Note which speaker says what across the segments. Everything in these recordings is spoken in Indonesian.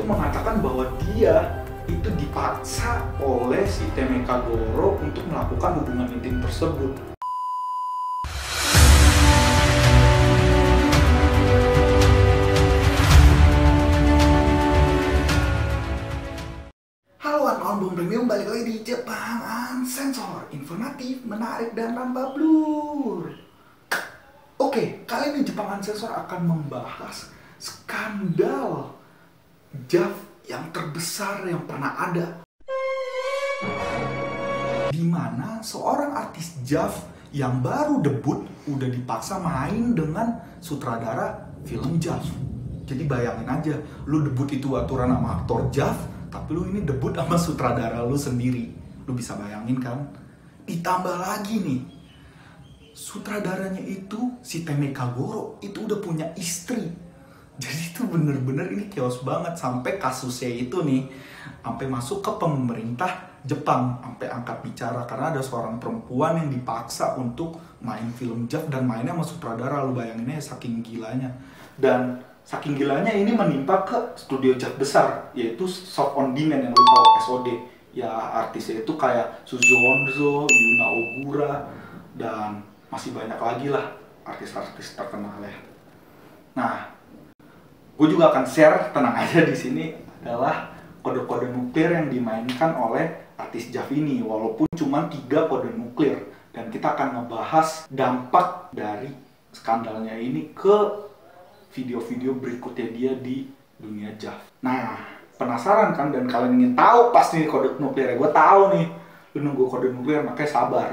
Speaker 1: itu mengatakan bahwa dia itu dipaksa oleh si Temeka Goro untuk melakukan hubungan intim tersebut. Halo Bung Premium, balik lagi di Jepang Unsensor, informatif, menarik, dan tanpa blur. Oke, kali ini Jepang Unsensor akan membahas skandal JAV yang terbesar yang pernah ada, di mana seorang artis JAV yang baru debut udah dipaksa main dengan sutradara film JAV. Jadi bayangin aja, lu debut itu aturan sama aktor JAV, tapi lu ini debut sama sutradara lu sendiri. Lu bisa bayangin kan? Ditambah lagi nih, sutradaranya itu si Temeka Goro itu udah punya istri. Jadi itu bener-bener ini chaos banget. Sampai kasusnya itu nih sampai masuk ke pemerintah Jepang, sampai angkat bicara karena ada seorang perempuan yang dipaksa untuk main film JAV dan mainnya sama sutradara. Lu bayanginnya saking gilanya. Dan saking gilanya ini menimpa ke studio JAV besar, yaitu Soft On Demand yang lu tahu, SOD. Ya artisnya itu kayak Suzu Honzo, Yuna Ogura, dan masih banyak lagi lah artis-artis terkenal ya. Nah, gue juga akan share, tenang aja, di sini adalah kode-kode nuklir yang dimainkan oleh artis JAV ini, walaupun cuma 3 kode nuklir. Dan kita akan ngebahas dampak dari skandalnya ini ke video-video berikutnya dia di dunia JAV. Nah, penasaran kan? Dan kalian ingin tahu pasti kode nuklirnya. Gue tahu nih, lu nunggu kode nuklir, makanya sabar.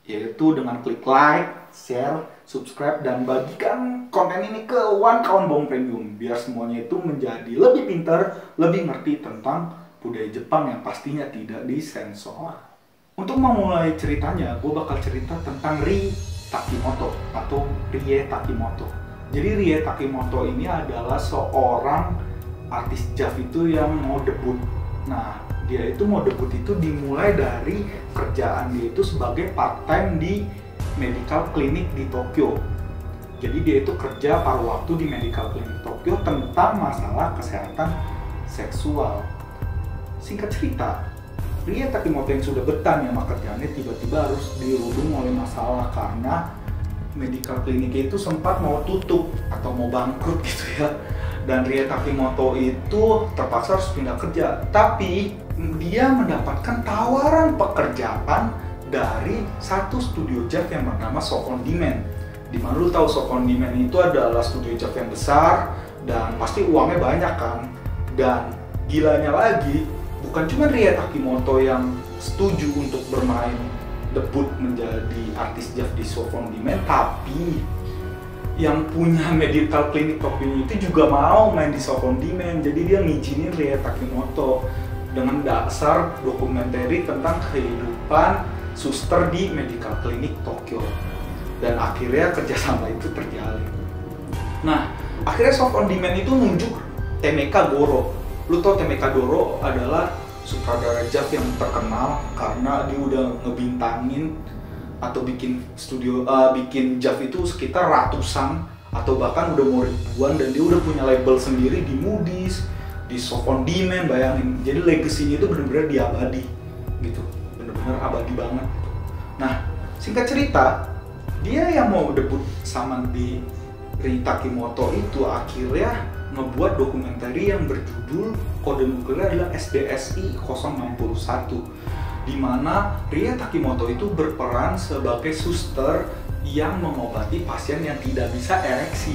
Speaker 1: Yaitu dengan klik like, share, subscribe, dan bagikan konten ini ke kawan Bong Premium biar semuanya itu menjadi lebih pintar, lebih ngerti tentang budaya Jepang yang pastinya tidak disensor. Untuk memulai ceritanya, gue bakal cerita tentang Rie Takimoto atau Rie Takimoto. Jadi Rie Takimoto ini adalah seorang artis JAV itu yang mau debut. Nah, dia itu mau debut itu dimulai dari kerjaan dia itu sebagai part-time di medical clinic di Tokyo. Jadi dia itu kerja paruh waktu di medical clinic Tokyo tentang masalah kesehatan seksual. Singkat cerita, Rie Takimoto yang sudah betah nih sama kerjaannya tiba-tiba harus dirudung oleh masalah karena medical clinic itu sempat mau tutup atau mau bangkrut gitu ya. Dan Rie Takimoto itu terpaksa harus pindah kerja. Tapi dia mendapatkan tawaran pekerjaan dari satu studio JAV yang bernama Soft On Demand. Dimana lu tahu Soft On Demand itu adalah studio JAV yang besar dan pasti uangnya banyak kan. Dan gilanya lagi, bukan cuma Rie Takimoto yang setuju untuk bermain debut menjadi artis JAV di Soft On Demand, tapi yang punya medical clinic Tokyo itu juga mau main di Soft On Demand. Jadi dia ngizinin Rie Takimoto dengan dasar dokumenter tentang kehidupan suster di medical clinic Tokyo. Dan akhirnya kerjasama itu terjalin. Nah, akhirnya Soft On Demand itu nunjuk Temeka Goro. Lu tau Temeka Goro adalah sutradara JAV yang terkenal karena dia udah ngebintangin atau bikin bikin JAV itu sekitar ratusan atau bahkan udah mau ribuan, dan dia udah punya label sendiri di Moody's, di Soft On Demand, bayangin. Jadi legasinya itu bener-bener diabadi gitu, bener-bener abadi banget. Nah, singkat cerita, dia yang mau debut sama di Rie Takimoto itu akhirnya ngebuat dokumenter yang berjudul kode nuklir adalah SDSI 061, di mana Rie Takimoto itu berperan sebagai suster yang mengobati pasien yang tidak bisa ereksi.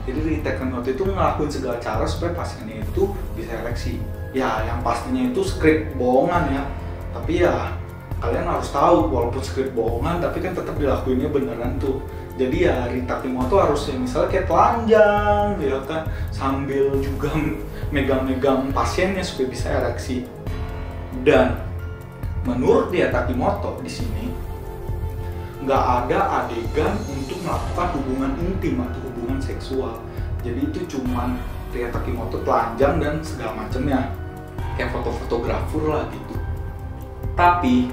Speaker 1: Jadi Rie Takimoto itu ngelakuin segala cara supaya pasiennya itu bisa ereksi. Ya, yang pastinya itu skrip bohongan ya. Tapi ya, kalian harus tahu walaupun skrip bohongan, tapi kan tetap dilakuinnya beneran tuh. Jadi ya Rie Takimoto harus ya misalnya kayak telanjang, ya kan, sambil juga megang-megang pasiennya supaya bisa ereksi. Dan menurut Rie Takimoto di sini nggak ada adegan untuk melakukan hubungan intim atau hubungan seksual. Jadi itu cuman Rie Takimoto telanjang dan segala macamnya, kayak foto-fotografer lah gitu. Tapi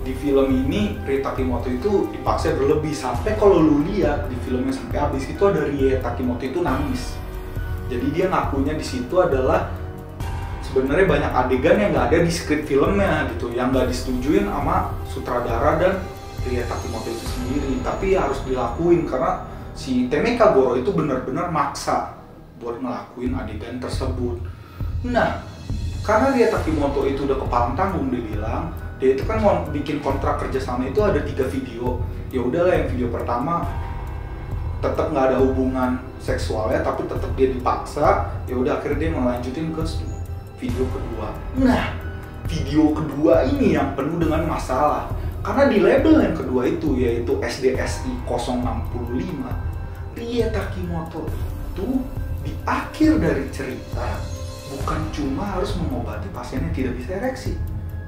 Speaker 1: di film ini Rie Takimoto itu dipaksa berlebih, sampai kalau lu lihat di filmnya sampai habis itu ada Rie Takimoto itu nangis. Jadi dia ngakunya di situ adalah sebenarnya banyak adegan yang nggak ada di skrip filmnya gitu, yang nggak disetujuin sama sutradara dan Rie Takimoto itu sendiri, tapi harus dilakuin karena si Temeka Goro itu benar-benar maksa buat ngelakuin adegan tersebut. Nah, karena Rie Takimoto itu udah kepalang tanggung, dia bilang dia itu kan mau bikin kontrak kerjasama itu ada 3 video. Ya udahlah, yang video pertama tetap nggak ada hubungan seksualnya, tapi tetap dia dipaksa. Ya udah, akhirnya dia melanjutin ke video kedua. Nah, video kedua ini yang penuh dengan masalah karena di label yang kedua itu, yaitu SDSI 065, Rie Takimoto itu di akhir dari cerita bukan cuma harus mengobati pasien yang tidak bisa ereksi,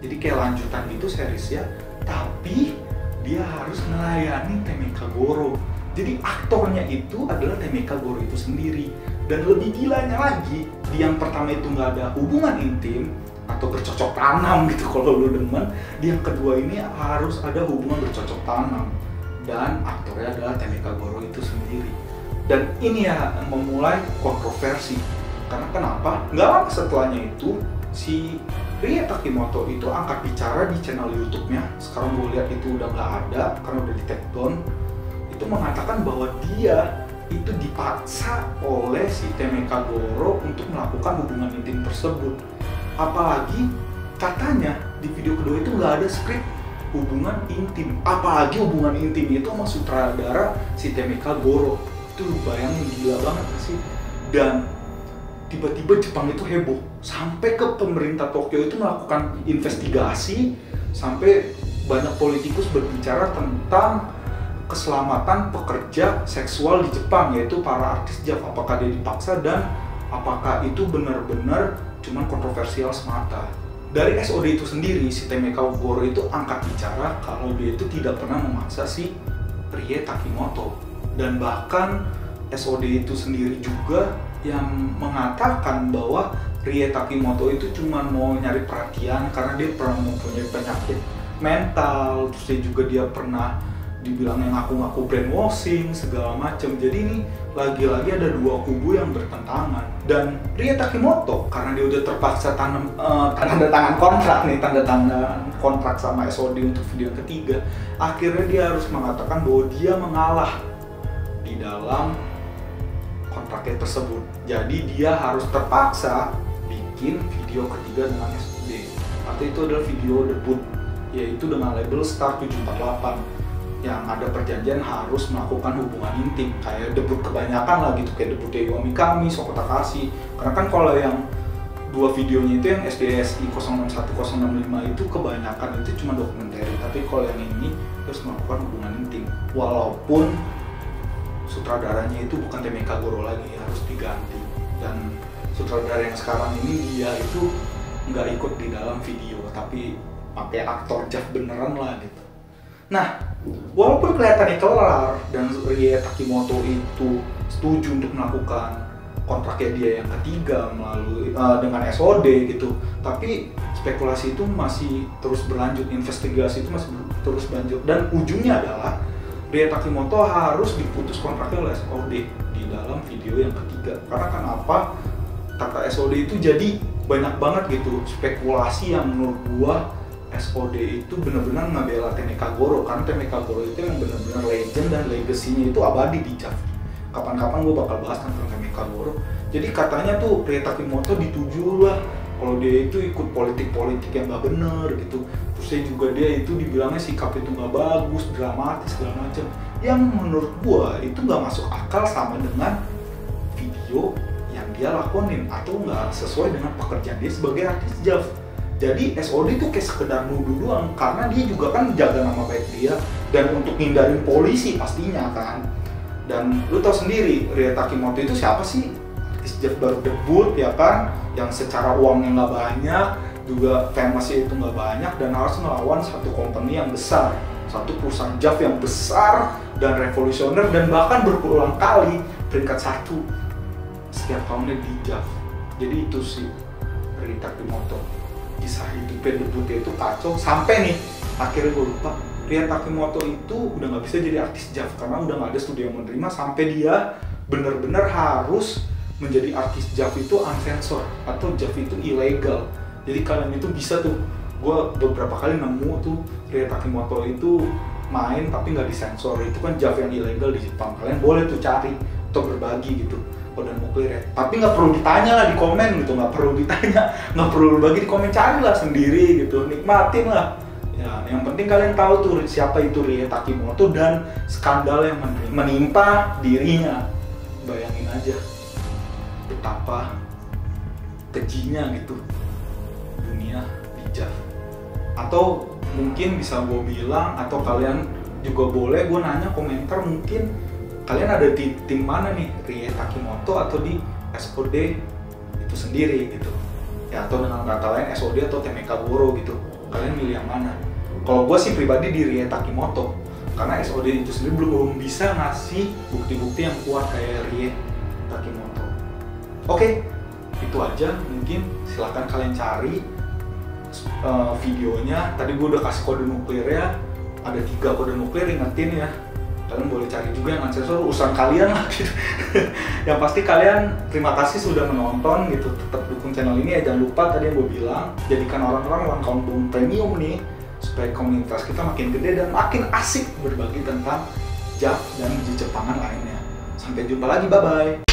Speaker 1: jadi kayak lanjutan gitu seriesnya, tapi dia harus melayani Temeka Goro. Jadi aktornya itu adalah Temeka Goro itu sendiri. Dan lebih gilanya lagi, di yang pertama itu nggak ada hubungan intim atau bercocok tanam gitu kalau lu demen. Di yang kedua ini harus ada hubungan bercocok tanam, dan aktornya adalah Temeka Goro itu sendiri. Dan ini ya memulai kontroversi. Karena kenapa? Nggak lama setelahnya itu si Rie Takimoto itu angkat bicara di channel YouTube-nya. Sekarang gue lihat itu udah nggak ada karena udah di take down. Itu mengatakan bahwa dia itu dipaksa oleh si Temeka Goro untuk melakukan hubungan intim tersebut. Apalagi katanya di video kedua itu nggak ada skrip hubungan intim. Apalagi hubungan intim itu sama sutradara si Temeka Goro. Itu bayangin, gila banget sih. Dan tiba-tiba Jepang itu heboh, sampai ke pemerintah Tokyo itu melakukan investigasi, sampai banyak politikus berbicara tentang keselamatan pekerja seksual di Jepang, yaitu para artis JAV, apakah dia dipaksa dan apakah itu benar-benar cuman kontroversial semata. Dari SOD itu sendiri, si Temeka Goro itu angkat bicara kalau dia itu tidak pernah memaksa si Rie Takimoto. Dan bahkan SOD itu sendiri juga yang mengatakan bahwa Rie Takimoto itu cuma mau nyari perhatian karena dia pernah mempunyai penyakit mental, terus dia pernah dibilang yang ngaku-ngaku brainwashing segala macam. Jadi ini lagi-lagi ada dua kubu yang bertentangan. Dan Rie Takimoto karena dia udah terpaksa tanda tangan kontrak nih, tanda tangan kontrak sama SOD untuk video ketiga, akhirnya dia harus mengatakan bahwa dia mengalah di dalam kontraknya tersebut. Jadi dia harus terpaksa bikin video ketiga dengan SOD, atau itu adalah video debut, yaitu dengan label Star 748 yang ada perjanjian harus melakukan hubungan intim, kayak debut kebanyakan lah gitu, kayak debutnya Iwami Kami, Soko Takashi. Karena kan kalau yang dua videonya itu yang SDSI 061065 itu kebanyakan itu cuma dokumenter, tapi kalau yang ini harus melakukan hubungan intim. Walaupun sutradaranya itu bukan Temeka Goro lagi, harus diganti. Dan sutradara yang sekarang ini dia itu nggak ikut di dalam video, tapi pakai aktor JAV beneran lah gitu. Nah, walaupun kelihatannya kelar dan Rie Takimoto itu setuju untuk melakukan kontraknya dia yang ketiga melalui dengan SOD gitu, tapi spekulasi itu masih terus berlanjut, investigasi itu masih terus berlanjut, dan ujungnya adalah Rie Takimoto harus diputus kontraknya oleh SOD di dalam video yang ketiga. Karena kenapa? Kata SOD itu jadi banyak banget gitu spekulasi yang menurut gua SOD itu benar-benar ngebela Temeka Goro, karena Temeka Goro itu yang benar-benar legend dan legasinya itu abadi di JAV. Kapan-kapan gue bakal bahas tentang Temeka Goro. Jadi katanya tuh Rie Takimoto dituju lah kalau dia itu ikut politik-politik yang gak bener gitu. Terus juga dia itu dibilangnya sikap itu gak bagus, dramatis segala macam. Yang menurut gue itu gak masuk akal sama dengan video yang dia lakonin, atau gak sesuai dengan pekerjaan dia sebagai artis JAV. Jadi SOD itu kayak sekedar nuduh doang, karena dia juga kan jaga nama baik dia dan untuk hindarin polisi pastinya kan. Dan lu tau sendiri Rie Takimoto itu siapa sih? Artis JAV baru debut ya kan, yang secara uangnya nggak banyak, juga famousnya itu nggak banyak, dan harus melawan satu company yang besar, satu perusahaan JAV yang besar dan revolusioner, dan bahkan berulang kali peringkat 1 setiap tahunnya di JAV. Jadi itu sih Rie Takimoto. Kisah hidupnya debutnya itu kacau, sampai nih akhirnya gue lupa Rie Takimoto itu udah nggak bisa jadi artis JAV karena udah nggak ada studio yang menerima, sampai dia bener-bener harus menjadi artis JAV itu unsensor atau JAV itu ilegal. Jadi kalian itu bisa tuh, gue beberapa kali nemu tuh Rie Takimoto itu main tapi nggak disensor. Itu kan JAV yang ilegal di Jepang. Kalian boleh tuh cari atau berbagi gitu kode nuklir ya. Tapi nggak perlu ditanya lah di komen gitu, nggak perlu ditanya, nggak perlu berbagi di komen, carilah sendiri gitu, nikmatin lah. Ya, yang penting kalian tahu tuh siapa itu Rie Takimoto dan skandal yang menimpa dirinya. Bayangin aja betapa kejinya gitu dunia di JAV. Atau mungkin bisa gue bilang, atau kalian juga boleh gue nanya komentar, mungkin kalian ada di tim mana nih, Rie Takimoto atau di SOD itu sendiri gitu ya, atau dengan kata lain SOD atau TMK Goro gitu, kalian milih yang mana? Kalau gue sih pribadi di Rie Takimoto, karena SOD itu sendiri belum bisa ngasih bukti-bukti yang kuat kayak Rie Takimoto. Oke, itu aja, mungkin silahkan kalian cari videonya. Tadi gue udah kasih kode nuklirnya, ada 3 kode nuklir, ingetin ya. Kalian boleh cari juga yang unsensor, urusan kalian lah gitu. Yang pasti kalian terima kasih sudah menonton gitu, tetap dukung channel ini ya. Jangan lupa tadi yang gue bilang, jadikan orang-orang one count boom premium nih, supaya komunitas kita makin gede dan makin asik berbagi tentang JAV dan Jepangan lainnya. Sampai jumpa lagi, bye-bye.